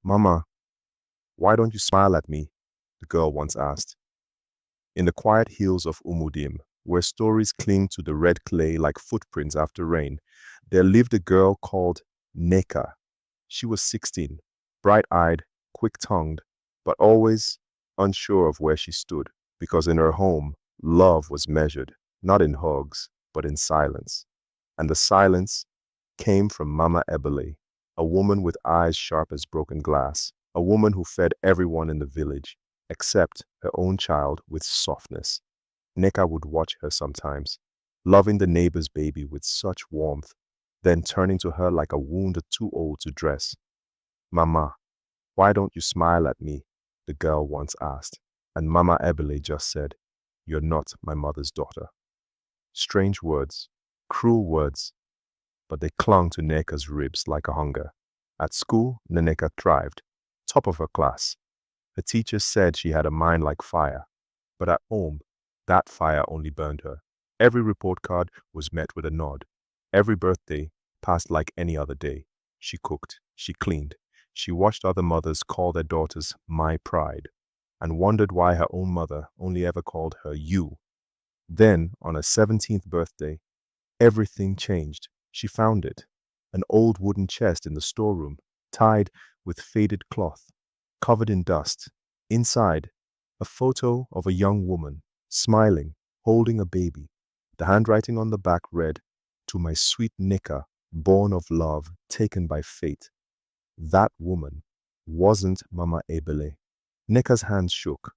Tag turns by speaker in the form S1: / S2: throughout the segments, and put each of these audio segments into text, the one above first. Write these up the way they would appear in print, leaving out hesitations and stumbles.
S1: Mama, why don't you smile at me? The girl once asked. In the quiet hills of Umudim, where stories cling to the red clay like footprints after rain, there lived a girl called Neka. She was 16, bright-eyed, quick-tongued, but always unsure of where she stood, because in her home, love was measured, not in hugs, but in silence. And the silence came from Mama Ebele, a woman with eyes sharp as broken glass, a woman who fed everyone in the village, except her own child, with softness. Neka would watch her sometimes, loving the neighbor's baby with such warmth, then turning to her like a wound too old to dress. Mama, why don't you smile at me? The girl once asked, and Mama Ebele just said, You're not my mother's daughter. Strange words, cruel words, but they clung to Neka's ribs like a hunger. At school, Neka thrived, top of her class. Her teachers said she had a mind like fire, but at home, that fire only burned her. Every report card was met with a nod. Every birthday passed like any other day. She cooked, she cleaned, she watched other mothers call their daughters my pride, and wondered why her own mother only ever called her you. Then, on her 17th birthday, everything changed. She found it, an old wooden chest in the storeroom, tied with faded cloth, covered in dust. Inside, a photo of a young woman, smiling, holding a baby. The handwriting on the back read, To my sweet Nika, born of love, taken by fate. That woman wasn't Mama Ebele. Nika's hands shook.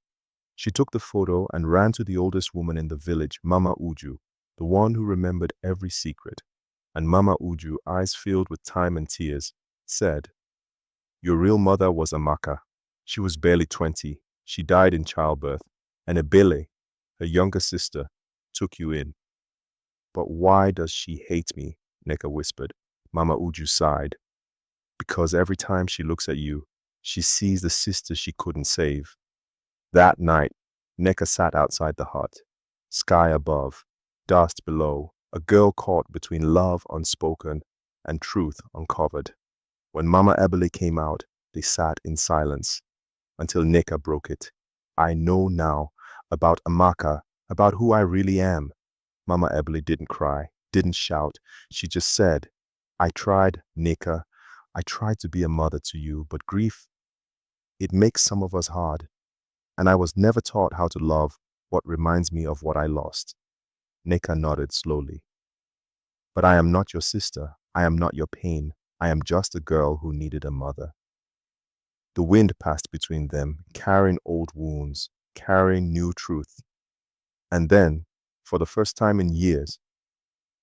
S1: She took the photo and ran to the oldest woman in the village, Mama Uju, the one who remembered every secret. And Mama Uju, eyes filled with time and tears, said, Your real mother was Amaka. She was barely 20. She died in childbirth. And Ebele, her younger sister, took you in. But why does she hate me? Neka whispered. Mama Uju sighed. Because every time she looks at you, she sees the sister she couldn't save. That night, Neka sat outside the hut. Sky above, dust below, a girl caught between love unspoken and truth uncovered. When Mama Ebele came out, they sat in silence until Neka broke it. I know now about Amaka, about who I really am. Mama Ebele didn't cry, didn't shout. She just said, I tried, Neka. I tried to be a mother to you, but grief, it makes some of us hard. And I was never taught how to love what reminds me of what I lost. Neka nodded slowly. But I am not your sister. I am not your pain. I am just a girl who needed a mother. The wind passed between them, carrying old wounds, carrying new truth. And then, for the first time in years,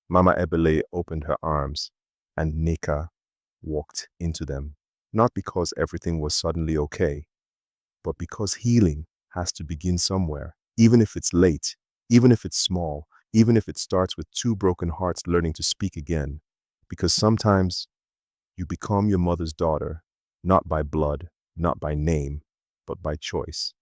S1: Mama Ebele opened her arms, and Neka walked into them. Not because everything was suddenly okay, but because healing has to begin somewhere, even if it's late, even if it's small, even if it starts with two broken hearts learning to speak again. Because sometimes you become your mother's daughter, not by blood, not by name, but by choice.